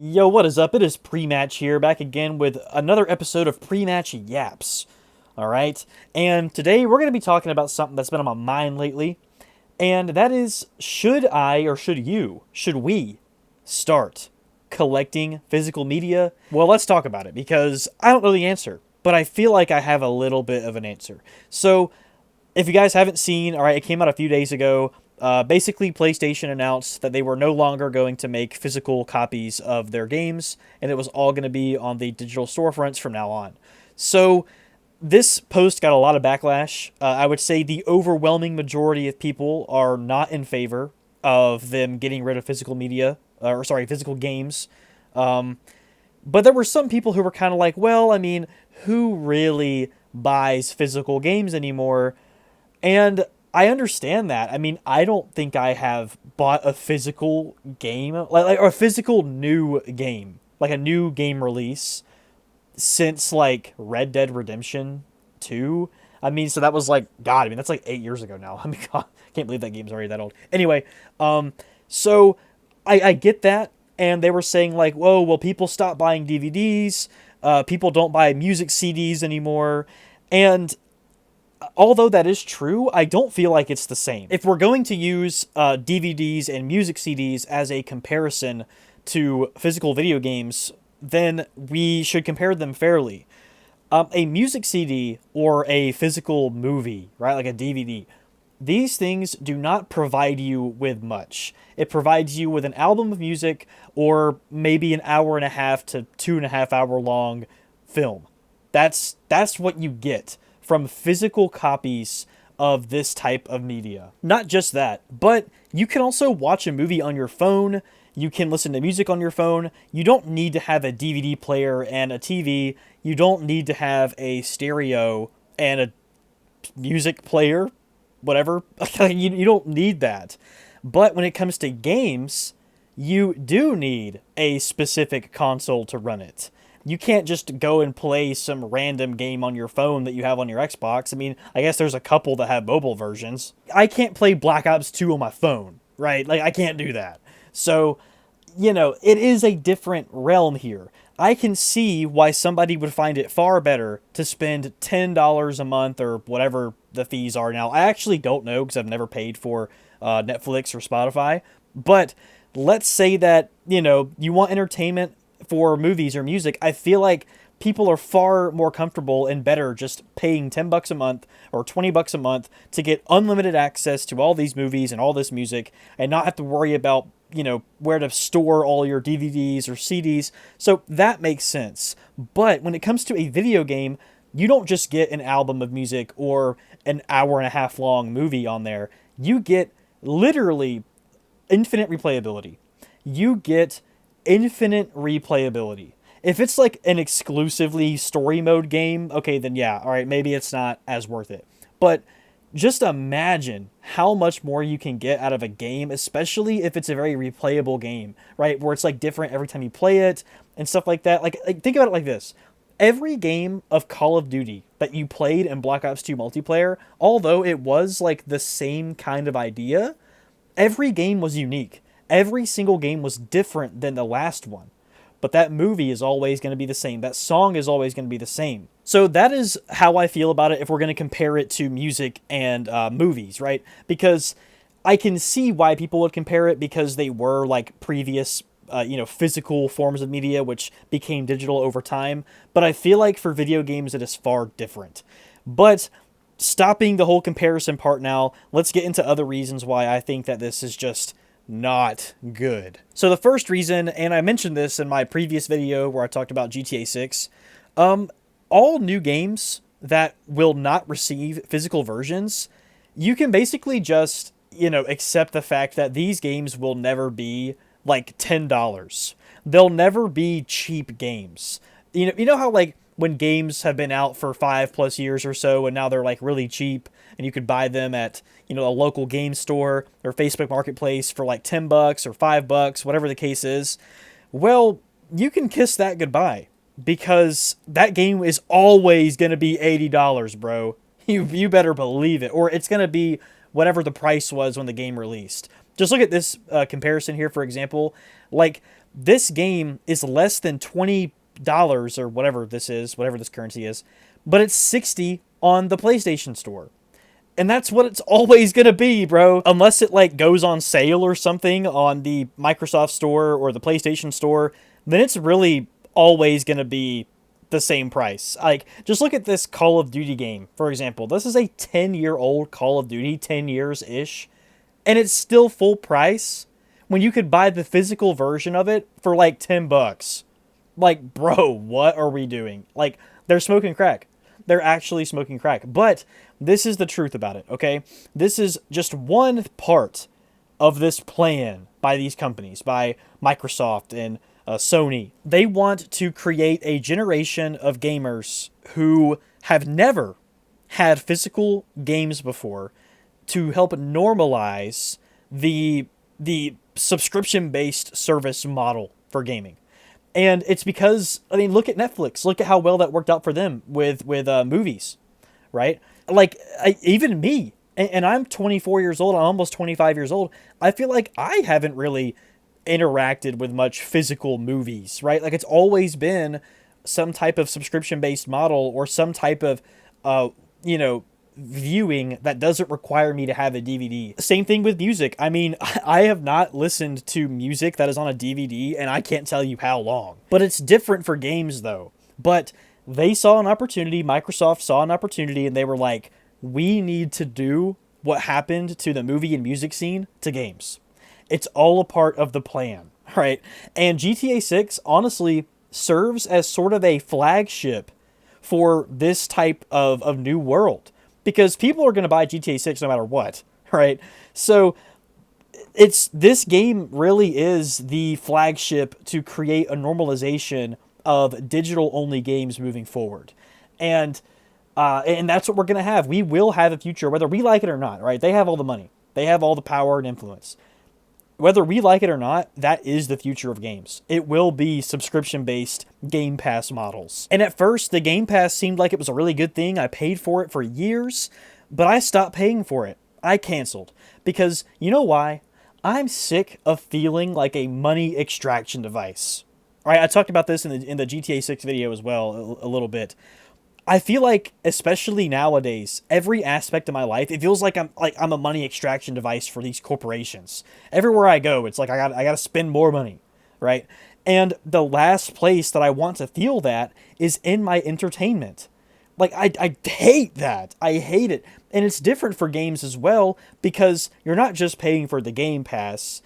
Yo, what is up? It is Pre-Match here, back again with another episode of Pre-Match Yaps. Alright? And today we're going to be talking about something that's been on my mind lately, and that is, should I, or should we start collecting physical media? Well, let's talk about it, because I don't know the answer, but I feel like I have a little bit of an answer. So, if you guys haven't seen, all right, it came out a few days ago. Basically, PlayStation announced that they were no longer going to make physical copies of their games, and it was all going to be on the digital storefronts from now on. So, this post got a lot of backlash. I would say the overwhelming majority of people are not in favor of them getting rid of physical media, or sorry, physical games. Um, but there were some people who were kind of like, well, I mean, who really buys physical games anymore? And I understand that. I mean, I don't think I have bought a physical game, or a physical new game, like a new game release, since like Red Dead Redemption 2. I mean, so that was like, God, I mean, that's like 8 years ago now. I mean, God, I can't believe that game's already that old. Anyway, so I get that. And they were saying like, whoa, well, people stop buying DVDs. People don't buy music CDs anymore. And although that is true, I don't feel like it's the same. If we're going to use DVDs and music CDs as a comparison to physical video games, then we should compare them fairly. A music CD or a physical movie, right, like a DVD, these things do not provide you with much. It provides you with an album of music or maybe an hour and a half to 2.5 hour long film. That's what you get from physical copies of this type of media. Not just that, but you can also watch a movie on your phone. You can listen to music on your phone. You don't need to have a DVD player and a TV. You don't need to have a stereo and a music player, whatever. You don't need that. But when it comes to games, you do need a specific console to run it. You can't just go and play some random game on your phone that you have on your Xbox. I mean, I guess there's a couple that have mobile versions. I can't play Black Ops 2 on my phone, right? Like, I can't do that. So, it is a different realm here. I can see why somebody would find it far better to spend $10 a month or whatever the fees are now. I actually don't know because I've never paid for Netflix or Spotify. But let's say that, you want entertainment for movies or music. I feel like people are far more comfortable and better just paying $10 a month or $20 a month to get unlimited access to all these movies and all this music and not have to worry about, where to store all your DVDs or CDs. So that makes sense. But when it comes to a video game, you don't just get an album of music or an hour and a half long movie on there. You get literally infinite replayability. You get infinite replayability. If it's like an exclusively story mode game, okay, then yeah, all right, maybe it's not as worth it. But just imagine how much more you can get out of a game, especially if it's a very replayable game, right? Where it's like different every time you play it and stuff like that. Like think about it like this. Every game of Call of Duty that you played in Black Ops 2 multiplayer, although it was like the same kind of idea, every game was unique. Every single game was different than the last one. But that movie is always going to be the same. That song is always going to be the same. So that is how I feel about it if we're going to compare it to music and movies, right? Because I can see why people would compare it because they were like previous, physical forms of media which became digital over time. But I feel like for video games it is far different. But stopping the whole comparison part now, let's get into other reasons why I think that this is just not good. So the first reason, and I mentioned this in my previous video where I talked about GTA 6, all new games that will not receive physical versions, you can basically just, accept the fact that these games will never be like $10. They'll never be cheap games. You know how like when games have been out for 5+ years or so and now they're like really cheap and you could buy them at, a local game store or Facebook Marketplace for like $10 or $5, whatever the case is. Well, you can kiss that goodbye because that game is always going to be $80, bro. You better believe it. Or it's going to be whatever the price was when the game released. Just look at this comparison here, for example. Like, This game is less than $20 or whatever this is, whatever this currency is, but it's 60 on the PlayStation Store. And that's what it's always going to be, bro. Unless it like goes on sale or something on the Microsoft Store or the PlayStation Store, then it's really always going to be the same price. Like, just look at this Call of Duty game, for example. This is a 10-year-old Call of Duty, 10 years-ish, and it's still full price when you could buy the physical version of it for like $10. Like, bro, what are we doing? Like, they're smoking crack. They're actually smoking crack. But this is the truth about it, okay? This is just one part of this plan by these companies, by Microsoft and Sony. They want to create a generation of gamers who have never had physical games before to help normalize the subscription-based service model for gaming. And it's because, I mean, look at Netflix. Look at how well that worked out for them with movies, right? Like, even me, and I'm 24 years old, I'm almost 25 years old, I feel like I haven't really interacted with much physical movies, right? Like, it's always been some type of subscription-based model or some type of, viewing that doesn't require me to have a DVD. Same thing with music. I mean, I have not listened to music that is on a DVD, and I can't tell you how long. But it's different for games, though. But they saw an opportunity, Microsoft saw an opportunity, and they were like, we need to do what happened to the movie and music scene to games. It's all a part of the plan, right? And GTA 6, honestly, serves as sort of a flagship for this type of new world. Because people are going to buy GTA 6 no matter what, right? So this game really is the flagship to create a normalization of digital-only games moving forward. And that's what we're going to have. We will have a future, whether we like it or not, right? They have all the money. They have all the power and influence. Whether we like it or not, that is the future of games. It will be subscription-based Game Pass models. And at first, the Game Pass seemed like it was a really good thing. I paid for it for years, but I stopped paying for it. I canceled. Because, you know why? I'm sick of feeling like a money extraction device. All right, I talked about this in the GTA 6 video as well a little bit. I feel like, especially nowadays, every aspect of my life, it feels like I'm a money extraction device for these corporations. Everywhere I go, it's like I got to spend more money, right? And the last place that I want to feel that is in my entertainment. Like, I hate that. I hate it. And it's different for games as well, because you're not just paying for the Game Pass.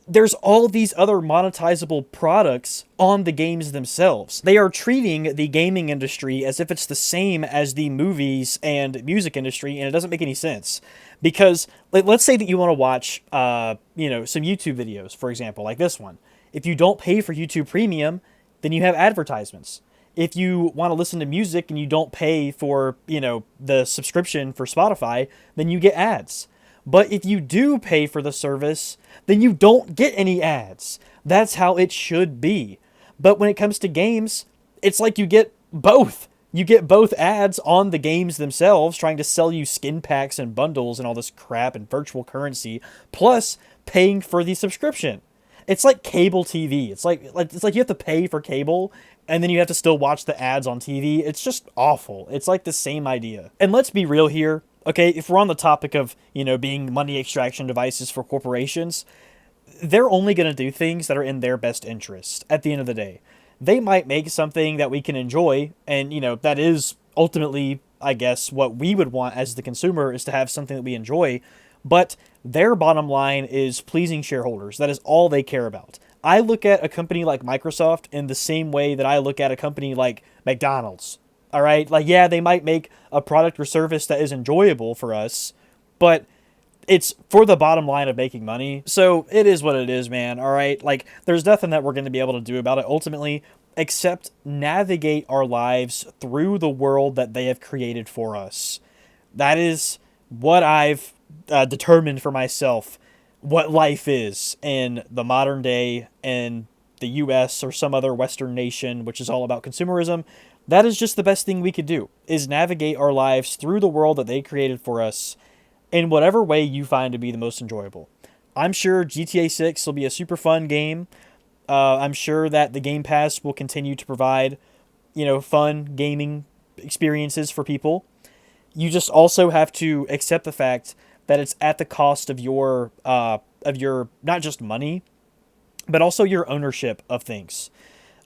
There's all these other monetizable products on the games themselves. They are treating the gaming industry as if it's the same as the movies and music industry, and it doesn't make any sense. Because, let's say that you want to watch, some YouTube videos, for example, like this one. If you don't pay for YouTube Premium, then you have advertisements. If you want to listen to music and you don't pay for, the subscription for Spotify, then you get ads. But if you do pay for the service, then you don't get any ads. That's how it should be. But when it comes to games, it's like you get both. You get both ads on the games themselves, trying to sell you skin packs and bundles and all this crap and virtual currency, plus paying for the subscription. It's like cable TV. It's like you have to pay for cable, and then you have to still watch the ads on TV. It's just awful. It's like the same idea. And let's be real here. Okay, if we're on the topic of, being money extraction devices for corporations, they're only going to do things that are in their best interest at the end of the day. They might make something that we can enjoy, and, that is ultimately, I guess, what we would want as the consumer, is to have something that we enjoy, but their bottom line is pleasing shareholders. That is all they care about. I look at a company like Microsoft in the same way that I look at a company like McDonald's. All right, like, yeah, they might make a product or service that is enjoyable for us, but it's for the bottom line of making money. So it is what it is, man. All right, like, there's nothing that we're going to be able to do about it ultimately, except navigate our lives through the world that they have created for us. That is what I've determined for myself, what life is in the modern day in the U.S. or some other Western nation, which is all about consumerism. That is just the best thing we could do, is navigate our lives through the world that they created for us in whatever way you find to be the most enjoyable. I'm sure GTA 6 will be a super fun game. I'm sure that the Game Pass will continue to provide, fun gaming experiences for people. You just also have to accept the fact that it's at the cost of your not just money, but also your ownership of things.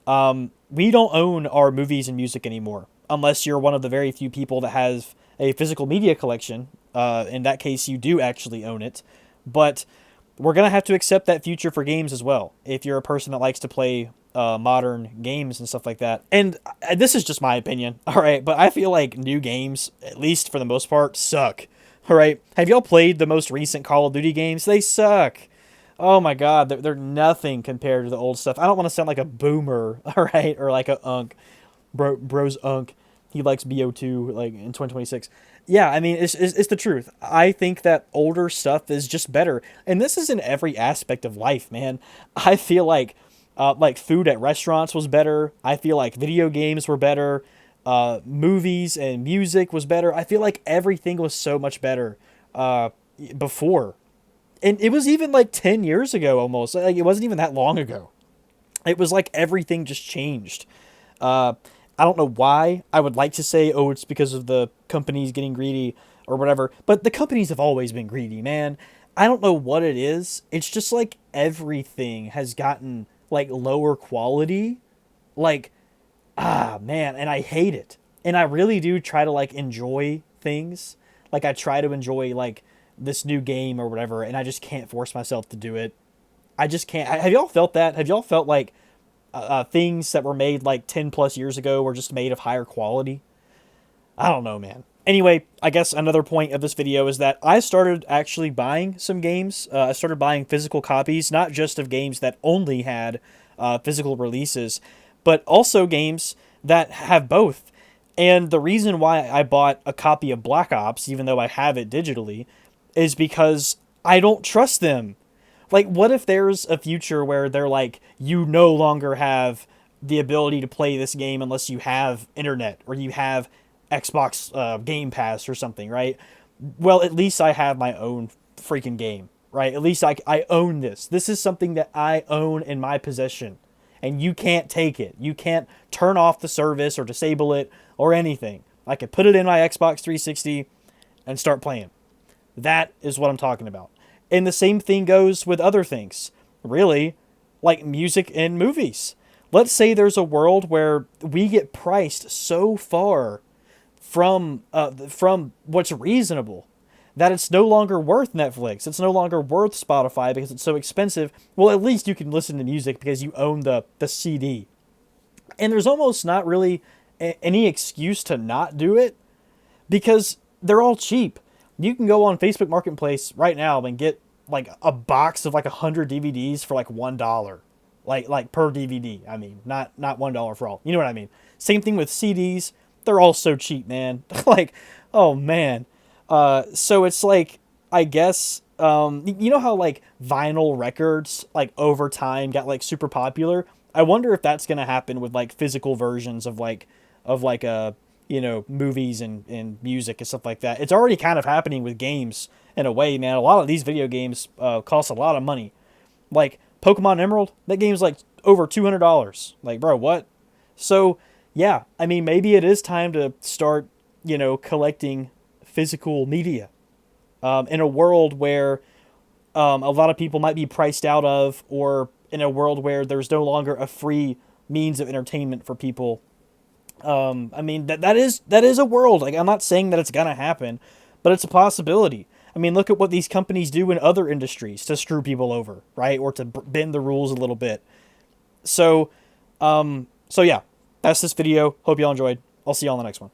We don't own our movies and music anymore, unless you're one of the very few people that has a physical media collection. In that case, you do actually own it. But we're going to have to accept that future for games as well, if you're a person that likes to play modern games and stuff like that. And this is just my opinion, all right? But I feel like new games, at least for the most part, suck, all right? Have y'all played the most recent Call of Duty games? They suck. Oh my god, they're nothing compared to the old stuff. I don't want to sound like a boomer, all right, or like a unk, bro's unk. He likes BO2 like in 2026. Yeah, I mean it's the truth. I think that older stuff is just better, and this is in every aspect of life, man. I feel like food at restaurants was better. I feel like video games were better. Movies and music was better. I feel like everything was so much better before. And it was even like 10 years ago almost. Like it wasn't even that long ago. It was like everything just changed. I don't know why. I would like to say, oh, it's because of the companies getting greedy or whatever. But the companies have always been greedy, man. I don't know what it is. It's just like everything has gotten like lower quality. Like, man, and I hate it. And I really do try to like enjoy things. Like I try to enjoy like this new game or whatever, and I just can't force myself to do it. I just can't. Have y'all felt that? Have y'all felt like things that were made like 10 plus years ago were just made of higher quality? I don't know, man. Anyway, I guess another point of this video is that I started actually buying some games. I started buying physical copies, not just of games that only had physical releases, but also games that have both. And the reason why I bought a copy of Black Ops, even though I have it digitally, is because I don't trust them. Like, what if there's a future where they're like, you no longer have the ability to play this game unless you have internet or you have Xbox Game Pass or something, right? Well, at least I have my own freaking game, right? At least I own this. This is something that I own in my possession, and you can't take it. You can't turn off the service or disable it or anything. I can put it in my Xbox 360 and start playing. That is what I'm talking about. And the same thing goes with other things, really, like music and movies. Let's say there's a world where we get priced so far from what's reasonable that it's no longer worth Netflix. It's no longer worth Spotify because it's so expensive. Well, at least you can listen to music because you own the CD. And there's almost not really any excuse to not do it because they're all cheap. You can go on Facebook Marketplace right now and get like a box of like 100 DVDs for like $1. Like per DVD. I mean, not $1 for all. You know what I mean? Same thing with CDs. They're all so cheap, man. Like, oh man. So it's like, I guess, you know how like vinyl records like over time got like super popular? I wonder if that's going to happen with like physical versions of movies and music and stuff like that. It's already kind of happening with games in a way, man. A lot of these video games cost a lot of money. Like Pokemon Emerald, that game's like over $200. Like, bro, what? So, yeah, I mean, maybe it is time to start, collecting physical media in a world where a lot of people might be priced out of, or in a world where there's no longer a free means of entertainment for people. I mean, that is a world. Like, I'm not saying that it's going to happen, but it's a possibility. I mean, look at what these companies do in other industries to screw people over, right? Or to bend the rules a little bit. So yeah, that's this video. Hope y'all enjoyed. I'll see y'all in the next one.